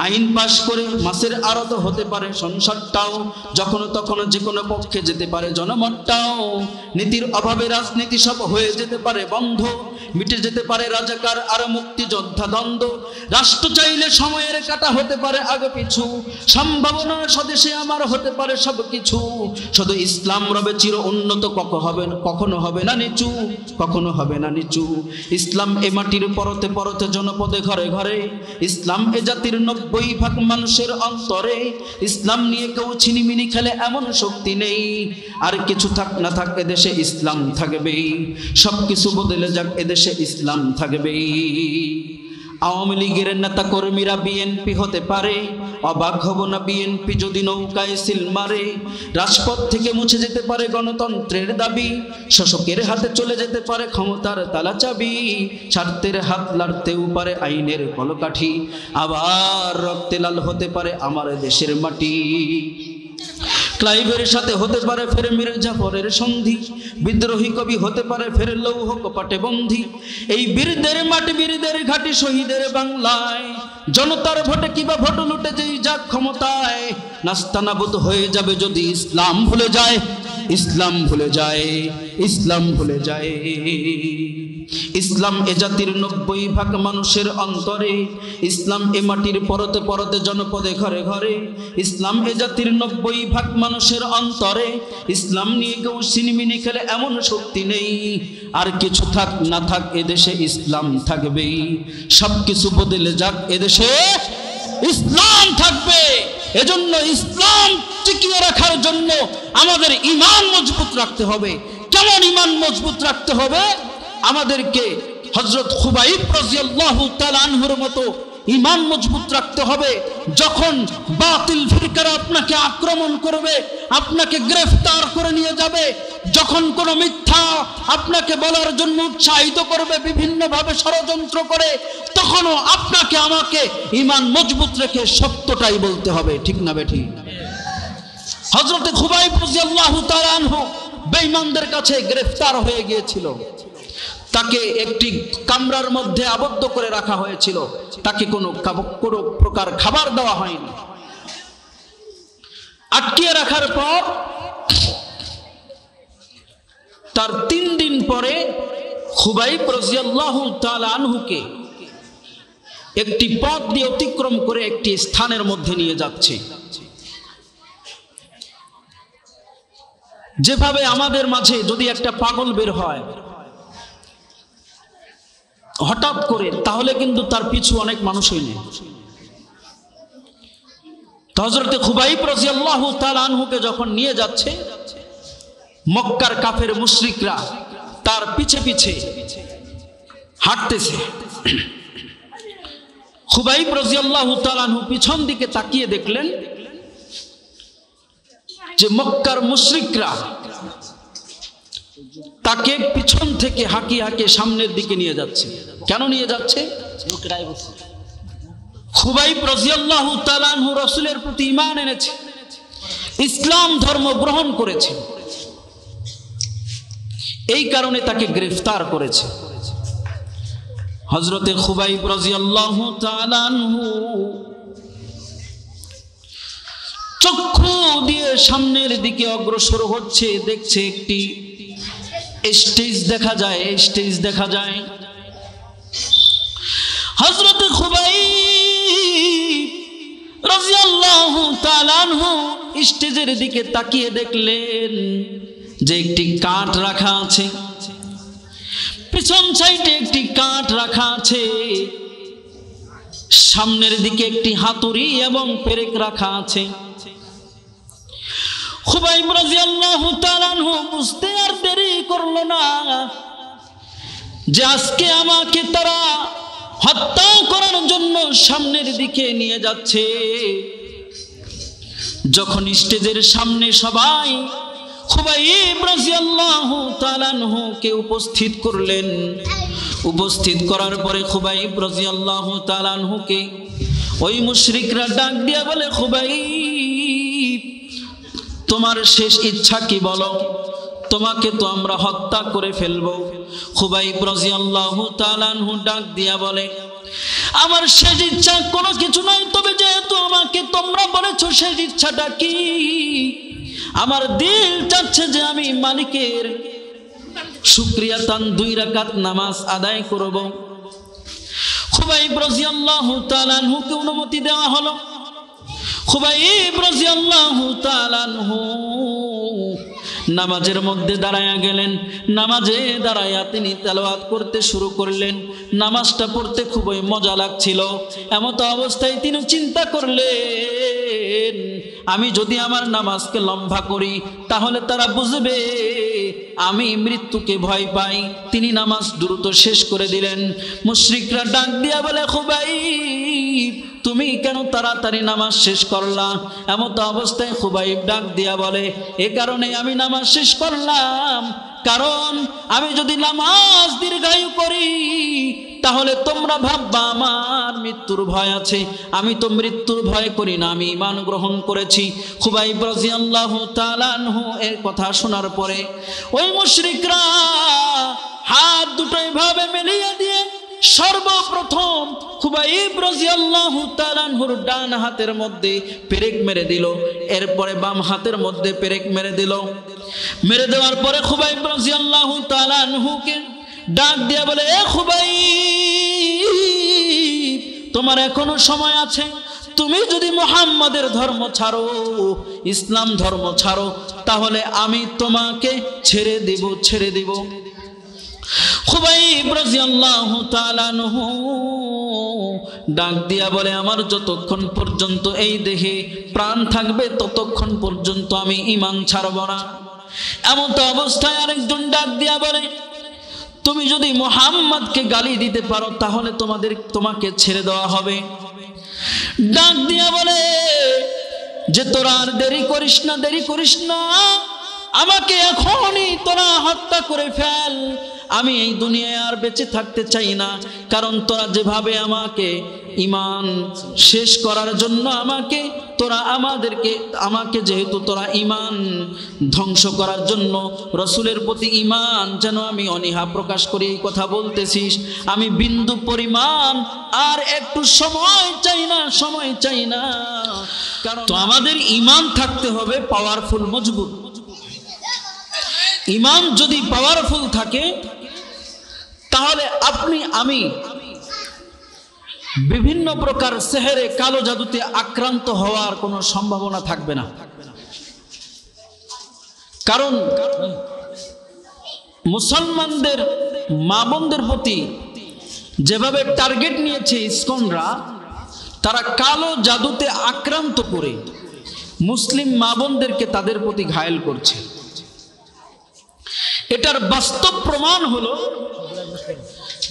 আইন পাশ করে মাসের আড়ত হতে পারে সংসারটাও, যখন তখন যে কোনো পক্ষে যেতে পারে জনমতটাও, নীতির অভাবে রাজনীতি সব হয়ে যেতে পারে বন্ধ, মিটে যেতে পারে রাজাকার আর মুক্তিযোদ্ধা দ্বন্দ্ব, রাষ্ট্র চাইলে সময়ের কাটা হতে পারে আগে পিছু, সম্ভাবনার স্বদেশে আমার হতে পারে সব কিছু, শুধু ইসলাম রবে চির উন্নত, কখনো হবে না নিচু, কখনো হবে না নিচু। ইসলাম এ মাটির পরতে পরতে জনপদে ঘরে ঘরে, ইসলাম এ জাতির 90% মানুষের অন্তরে, ইসলাম নিয়ে কেউ ছিনিমিনি খেলে এমন শক্তি নেই, আর কিছু থাক না থাক এদেশে ইসলাম থাকবেই, সব কিছু বদলে যাক এদেশে ইসলাম থাকবেই। আওয়ামী লীগের নেতা কর্মীরা বিএনপি হতে পারে, অবাক হব না বিএনপি যদি নৌকায় সিল মারে, রাজপথ থেকে মুছে যেতে পারে গণতন্ত্রের দাবি, শাসকের হাতে চলে যেতে পারে ক্ষমতার তালা চাবি, স্বার্থের হাত লাড়তেও পারে আইনের কলকাঠি, আবার রক্তে লাল হতে পারে আমার দেশের মাটি। ক্লাইভের সাথে হতে পারে ফের মির্জাফরের সন্ধি, বিদ্রোহী কবি হতে পারে ফের লৌহ কপাটে বন্ধি, এই বীরদের মাটি বীরদের ঘাটি শহীদের বাংলায়, জনতার ভোটে কিবা ভোট লুটে যেই যাক ক্ষমতায়, নাস্তানাবুদ হয়ে যাবে যদি ইসলাম ভুলে যায়, ইসলাম ভুলে যায়, ইসলাম ভুলে যায়। ইসলাম এ জাতির 90% মানুষের অন্তরে, ইসলাম এ মাটির পরতে পরতে জনপদে ঘরে ঘরে, ইসলাম এ জাতির 90% মানুষের অন্তরে, ইসলাম নিয়ে কেউ ছিনিমিনি খেলে এমন শক্তি নেই, আর কিছু থাক না থাক এদেশে ইসলাম থাকবেই, সব কিছু বদলে যাক এদেশে ইসলাম থাকবে। এজন্য ইসলাম টিকিয়ে রাখার জন্য আমাদের ঈমান মজবুত রাখতে হবে। কেমন ঈমান মজবুত রাখতে হবে? আমাদেরকে হযরত খুবাইব রাদিয়াল্লাহু তাআলা আনহুর মতো ঈমান মজবুত রাখতে হবে। যখন বাতিল ফিরকারা আপনাকে আক্রমণ করবে, আপনাকে গ্রেফতার করে নিয়ে যাবে, যখন কোনো মিথ্যা আপনাকে বলার জন্য উৎসাহিত করবে বিভিন্নভাবে ষড়যন্ত্র করে, তখনও আপনাকে আমাকে ঈমান মজবুত রেখে সত্যটাই বলতে হবে। ঠিক না বেঠিক? হযরত খুবাইব রাদিয়াল্লাহু তাআলা আনহু বেঈমানদের কাছে গ্রেফতার হয়ে গিয়েছিল। তাকে একটি কামরার মধ্যে আবদ্ধ করে রাখা হয়েছিল, তাকে কোনো প্রকার খাবার দেওয়া হয়নি। আটকিয়ে রাখার পর তার 3 দিন পরে খুবাইব রাদিয়াল্লাহু তাআলা আনহুকে একটি পথ দিয়ে অতিক্রম করে একটি স্থানের মধ্যে নিয়ে যাচ্ছে। যেভাবে আমাদের মাঝে যদি একটা পাগল বের হয় হঠাৎ করে, তাহলে কিন্তু তার পিছু অনেক মানুষই নেই। হযরতে খুবাইব রাদিয়াল্লাহু তাআলা আনহুকে যখন নিয়ে যাচ্ছে, মক্কার কাফের মুশরিকরা তার পিছে পিছে হাঁটতেছে। খুবাইব রাদিয়াল্লাহু তাআলা আনহু পিছন দিকে তাকিয়ে দেখলেন যে মক্কার মুশরিকরা তাকে পিছন থেকে হাঁকিয়ে হাঁকিয়ে সামনের দিকে নিয়ে যাচ্ছে। কেন নিয়ে যাচ্ছে? খুবাইব রাদিয়াল্লাহু তাআলা আনহু রাসূলের প্রতি ঈমান এনেছে, ইসলাম ধর্ম গ্রহণ করেছে, এই কারণে তাকে গ্রেফতার করেছে। হযরতে খুবাইব রাদিয়াল্লাহু তাআলা আনহু চক্ষু দিয়ে সামনের দিকে অগ্রসর হচ্ছে, দেখছে একটি স্টেজ দেখা যায়, স্টেজ দেখা যায়। হযরতে খুবাইব রাদিয়াল্লাহু তাআলা আনহু স্টেজের দিকে তাকিয়ে দেখলেন যে একটি কাঠ রাখা আছে, পিছন সাইডে একটি কাঠ রাখা আছে, সামনের দিকে একটি হাতুড়ি এবং পেরেক রাখা আছে। খুবাইব রাদিয়াল্লাহু তাআলা আনহু বুঝতে আর দেরি করলো না যে আজকে আমাকে তারা হত্যা করার জন্য সামনের দিকে নিয়ে যাচ্ছে। যখন স্টেজের সামনে সবাই খুবাইব রাদিয়াল্লাহু তাআলা আনহুকে উপস্থিত করলেন, উপস্থিত করার পরে খুবাইব রাদিয়াল্লাহু তাআলা আনহুকে ওই মুশরিকরা ডাক দিয়া বলে, খুবাইব তোমার শেষ ইচ্ছা কি বলো? তোমাকে তো আমরা হত্যা করে ফেলবো। খুবাইব রাদিয়াল্লাহু তাআলা আনহু ডাক দিয়া বলে, আমার শেষ ইচ্ছা কোনো কিছু নয়, তবে যেহেতু আমাকে তোমরা বলেছো শেষ ইচ্ছাটা কি, আমার দিল চাচ্ছে যে আমি মালিকের শুকরিয়া তান 2 রাকাত নামাজ আদায় করব। খুবাইব রাদিয়াল্লাহু তাআলা আনহুকে অনুমতি দেওয়া হলো। খুবাইব রাদিয়াল্লাহু তাআলা আনহু নামাজের মধ্যে দাঁড়ায়া গেলেন। নামাজে দাঁড়ায়া তিনি তেলাওয়াত করতে শুরু করলেন। নামাজটা পড়তে খুবই মজা লাগছিল। এমত অবস্থায় তিনি চিন্তা করলেন, আমি যদি আমার নামাজকে লম্বা করি তাহলে তারা বুঝবে আমি মৃত্যুকে ভয় পাই। তিনি নামাজ দ্রুত শেষ করে দিলেন। মুশরিকরা ডাক দিয়া বলে, খুবাইব তুমি কেন তাড়াতাড়ি নামাজ শেষ করলা? এমত অবস্থায় খুবাইব ডাক দিয়া বলে, এ কারণে আমি নামাজ শেষ করলাম, কারণ আমি যদি নামাজ দীর্ঘায়ু করি তাহলে তোমরা ভাববা আমার মৃত্যুর ভয় আছে। আমি তো মৃত্যুর ভয় করি না, আমি ঈমান গ্রহণ করেছি। খুবাইব রাদিয়াল্লাহু তাআলা আনহু এর কথা শোনার পরে ওই মুশরিকরা হাত দুটো এভাবে মেলিয়ে দিয়ে সর্বপ্রথম খুবাইব রাদিয়াল্লাহু তাআলা আনহুর ডান হাতের মধ্যে পেরেক মেরে দিল, এরপরে বাম হাতের মধ্যে পেরেক মেরে দিল। মেরে দেওয়ার পরে খুবাইব রাদিয়াল্লাহু তাআলা আনহুকে ডাক দিয়ে বলে, এ খুবাইব তোমার এখনো সময় আছে, তুমি যদি মুহাম্মাদের ধর্ম ছাড়ো, ইসলাম ধর্ম ছাড়ো, তাহলে আমি তোমাকে ছেড়ে দিব, ছেড়ে দিব। খুবাইব রাদিয়াল্লাহু তাআলা আনহু ডাক দিয়া বলে, আমার যতক্ষণ পর্যন্ত এই দেহে প্রাণ থাকবে ততক্ষণ পর্যন্ত আমি ঈমান ছাড়ব না। এমন তো অবস্থায় আরেকজন ডাক দিয়া বলে, তুমি যদি মুহাম্মদকে গালি দিতে পারো তাহলে তোমাকে ছেড়ে দেওয়া হবে। ডাক দিয়া বলে যে তোরা আর দেরি করিস না, দেরি করিস না, আমাকে এখনই তোরা হত্যা করে ফেল। আমি এই দুনিয়ায় আর বেঁচে থাকতে চাই না, কারণ তোরা যেভাবে আমাকে ঈমান শেষ করার জন্য আমাকে যেহেতু তোরা ঈমান ধ্বংস করার জন্য রাসূলের প্রতি ঈমান যেন আমি অনীহা প্রকাশ করি এই কথা বলতেছিস, আমি বিন্দু পরিমাণ আর একটু সময় চাই না, সময় চাই না। কারণ তো আমাদের ঈমান থাকতে হবে পাওয়ারফুল, মজবুত। ঈমান যদি পাওয়ারফুল থাকে তাহলে আপনি আমি বিভিন্ন প্রকার সেহেরে, কালো জাদুতে আক্রান্ত হওয়ার কোনো সম্ভাবনা থাকবে না। কারণ মুসলমানদের মা বোনদের প্রতি যেভাবে টার্গেট নিয়েছে ইসকনরা, তারা কালো জাদুতে আক্রান্ত করে মুসলিম মা বোনদেরকে তাদের প্রতি ঘায়েল করছে। এটার বাস্তব প্রমাণ হলো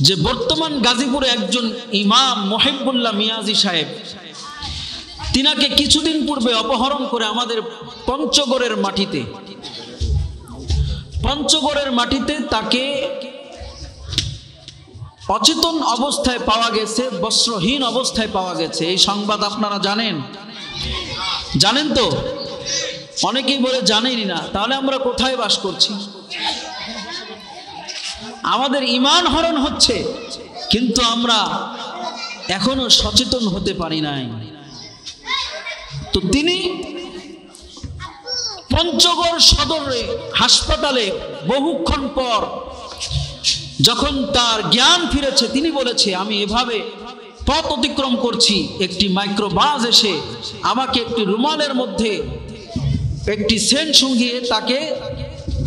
যে বর্তমান গাজীপুরে একজন ইমাম মহিবুল্লাহ মিয়াজি সাহেব, তিনাকে কিছুদিন পূর্বে অপহরণ করে আমাদের পঞ্চগড়ের মাটিতে তাকে অচেতন অবস্থায় পাওয়া গেছে, বস্ত্রহীন অবস্থায় পাওয়া গেছে। এই সংবাদ আপনারা জানেন তো? অনেকেই বলে জানেনই না। তাহলে আমরা কোথায় বাস করছি? আমাদের ঈমান হরণ হচ্ছে, কিন্তু আমরা এখনো সচেতন হতে পারি নাই। তো তিনি পঞ্চগড় সদরে হাসপাতালে বহুক্ষণ পর যখন তার জ্ঞান ফিরেছে, তিনি বলেছে, আমি এভাবে পথ অতিক্রম করছি, একটি মাইক্রোবাস এসে আমাকে একটি রুমালের মধ্যে একটি সেন্ট শুঙ্গিয়ে তাকে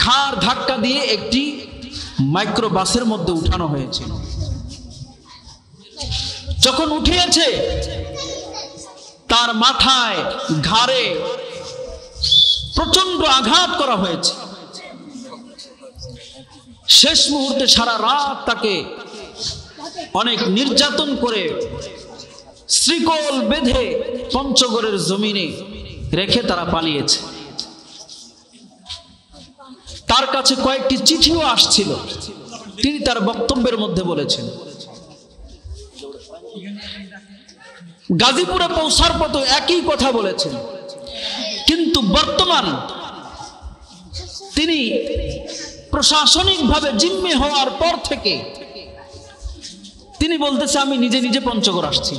ঘাড় ধাক্কা দিয়ে একটি মাইক্রোবাসের মধ্যে উঠানো হয়েছে। যখন উঠিয়েছে, তার মাথায় ঘাড়ে প্রচন্ড আঘাত করা হয়েছে। শেষ মুহূর্তে সারা রাত তাকে অনেক নির্যাতন করে শ্রীকল বেঁধে পঞ্চগড়ের জমিনে রেখে তারা পালিয়েছে। তার কাছে কয়েকটি চিঠিও আসছিল। তিনি তার বক্তব্যের মধ্যে বলেছেন, গাজীপুরে পৌঁছার পথে একই কথা বলেছেন, কিন্তু বর্তমান তিনি প্রশাসনিকভাবে জিম্মি হওয়ার পর থেকে তিনি বলতেছে, আমি নিজে নিজে পঞ্চগড় আসছি,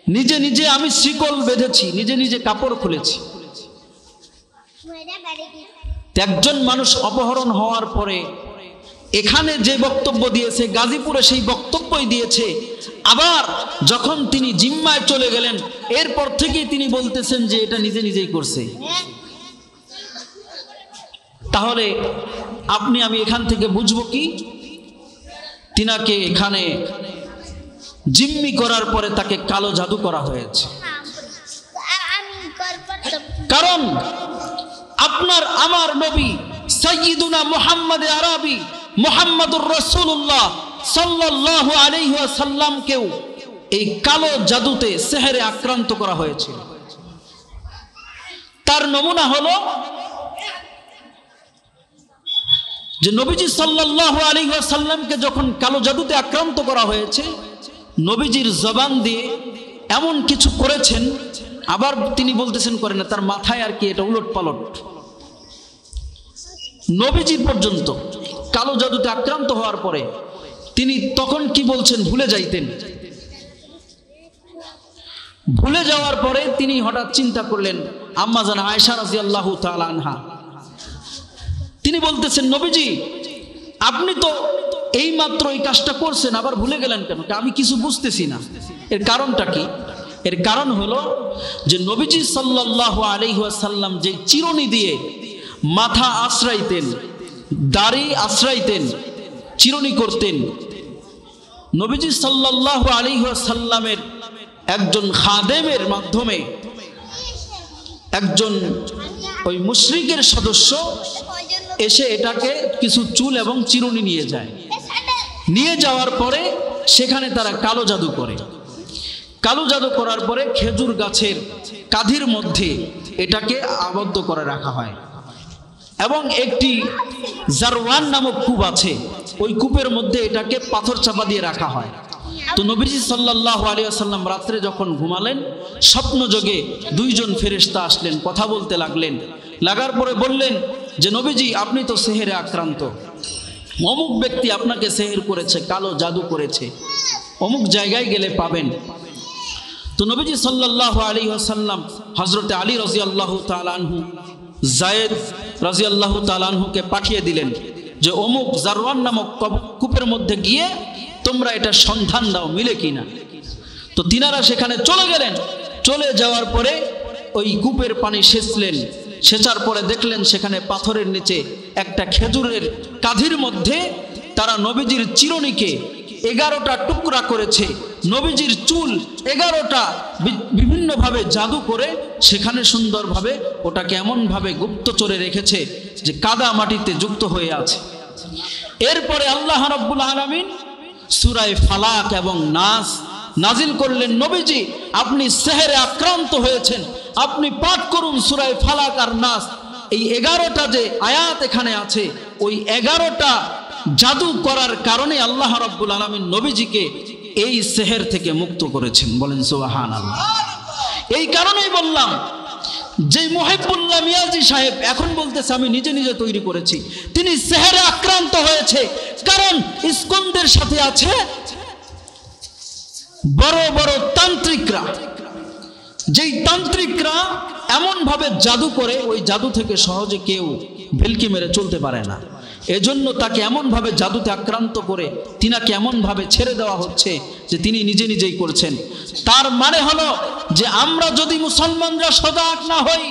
নিজে নিজে আমি শিকল বেঁধেছি, নিজে নিজে কাপড় খুলেছি। একজন মানুষ অপহরণ হওয়ার পরে এখানে যে বক্তব্য দিয়েছে, গাজীপুরে সেই বক্তব্যই দিয়েছে। আবার যখন তিনি জিম্মায় চলে গেলেন, এরপর থেকেই তিনি বলতেছেন যে এটা নিজে নিজেই করছে। তাহলে আপনি আমি এখান থেকে বুঝবো কি, তিনাকে এখানে জিম্মি করার পরে তাকে কালো জাদু করা হয়েছে। কারণ আপনার আমার নবী সাইয়্যিদুনা মুহাম্মদ আরবি মুহাম্মদুর রাসূলুল্লাহ সাল্লাল্লাহু আলাইহি ওয়াসাল্লামকেও এই কালো জাদুতে সেহরে আক্রান্ত করা হয়েছিল। তার নমুনা হলো যে নবীজি সাল্লাল্লাহু আলাইহি ওয়াসাল্লামকে যখন কালো জাদুতে আক্রান্ত করা হয়েছে, নবীজির জবান দিয়ে এমন কিছু করেছেন, আবার তিনি বলতেছেন করে না, তার মাথায় আর কি এটা উলট পালট। নবীজি পর্যন্ত কালো জাদুতে আক্রান্ত হওয়ার পরে তিনি তখন কি বলছেন ভুলে যাইতেন। ভুলে যাওয়ার পরে তিনি হঠাৎ চিন্তা করলেন, আম্মা জান আয়েশা রাদিয়াল্লাহু তাআলা আনহা, তিনি বলতেছেন, নবীজি আপনি তো এই মাত্র এই কাজটা করছেন, আবার ভুলে গেলেন কেন? আমি কিছু বুঝতেছি না। এর কারণটা কি? এর কারণ হলো যে নবীজি সাল্লাল্লাহু আলাইহি ওয়াসাল্লাম যে চিরুনি দিয়ে মাথা আশ্রাইতেন, দাড়ি আশ্রাইতেন, চিরুনি করতেন, নবীজি সাল্লাল্লাহু আলাইহি ওয়াসাল্লামের একজন খাদেমের মাধ্যমে একজন ওই মুশরিকের সদস্য এসে এটাকে কিছু চুল এবং চিরুনি নিয়ে যায়। নিয়ে যাওয়ার পরে সেখানে তারা কালো জাদু করে। কালো জাদু করার পরে খেজুর গাছের কাঁধির মধ্যে এটাকে আবদ্ধ করে রাখা হয় এবং একটি জারওয়ান নামক কূপ আছে, ওই কূপের মধ্যে এটাকে পাথর চাপা দিয়ে রাখা হয়। তো নবীজি সাল্লাল্লাহু আলাইহি ওয়াসাল্লাম রাত্রে যখন ঘুমালেন, স্বপ্নযোগে দুইজন ফেরেশতা আসলেন, কথা বলতে লাগলেন। লাগার পরে বললেন যে নবীজি আপনি তো সেহেরে আক্রান্ত, অমুক ব্যক্তি আপনাকে সেহের করেছে, কালো জাদু করেছে, অমুক জায়গায় গেলে পাবেন। তো নবীজি সাল্লাল্লাহু আলাইহি ওয়াসাল্লাম হযরতে আলী রাদিয়াল্লাহু তাআলা আনহু, যায়েদ রাদিয়াল্লাহু তাআলা আনহুকে পাঠিয়ে দিলেন যে অমুক জারওয়ান নামক কূপের মধ্যে গিয়ে তোমরা এটা সন্ধান দাও মিলে কিনা। তো তিনারা সেখানে চলে গেলেন। চলে যাওয়ার পরে ওই কূপের পানি সেচলেন। সেচার পরে দেখলেন সেখানে পাথরের নিচে একটা খেজুরের কাঠির মধ্যে তারা নবীজির চিরুনিকে 11টা টুকরা করেছে। নবীজির চুল 11টা বিভিন্নভাবে জাদু করে সেখানে সুন্দরভাবে ওটাকে এমনভাবে গুপ্তচরে রেখেছে যে কাদা মাটিতে যুক্ত হয়ে আছে। এরপরে আল্লাহ রাব্বুল আলামিন সূরা ফালাক এবং নাস নাজিল করলেন। নবীজি আপনি সেহরে আক্রান্ত হয়েছেন, আপনি পাঠ করুন সূরা ফালাক আর নাস। এই 11টা যে আয়াত এখানে আছে, ওই 11টা জাদু করার কারণে আল্লাহ রাব্বুল আলামিন নবীজিকে এই সেহের থেকে মুক্ত করেছেন। বলেন সুবহানাল্লাহ। এই কারণেই বললাম যে মুহিবুল্লাহ মিয়াজি সাহেব এখন বলতেছে আমি নিজে নিজে তৈরি করেছি, তিনি সেহেরে আক্রান্ত হয়েছে কারণ ইস্কনদের সাথে আছে বড় বড় তান্ত্রিকরা। যেই তান্ত্রিকরা এমন ভাবে জাদু করে, ওই জাদু থেকে সহজে কেউ ভেলকি মেরে চলতে পারে না। এজন্য তাকে এমন ভাবে জাদুতে আক্রান্ত করে তিনাকে এমন ভাবে ছেড়ে দেওয়া হচ্ছে যে তিনি নিজে নিজেই করছেন। তার মানে হলো যে আমরা যদি মুসলমানরা সজাগ না হই,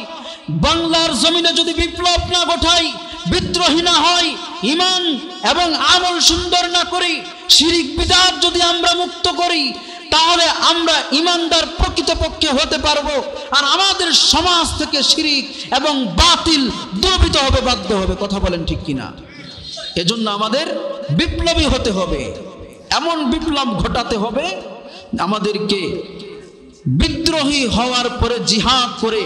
বাংলার জমিনে যদি বিপ্লব না ঘটাই, বিদ্রোহী না হয়, ঈমান এবং আমল সুন্দর না করি, শিরিক বিদআত যদি আমরা মুক্ত করি, তাহলে আমরা ঈমানদার প্রকৃতপক্ষে হতে পারবো। আর আমাদের সমাজ থেকে শিরিক এবং বাতিল দ্রবিত হবে, বাধ্য হবে। কথা বলেন ঠিক কিনা? এজন্য আমাদের বিপ্লবী হতে হবে, এমন বিপ্লব ঘটাতে হবে আমাদেরকে বিদ্রোহী হওয়ার পরে জিহাদ করে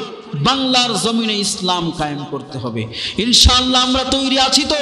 বাংলার জমিনে ইসলাম কায়েম করতে হবে। ইনশাআল্লাহ আমরা তৈরি আছি তো?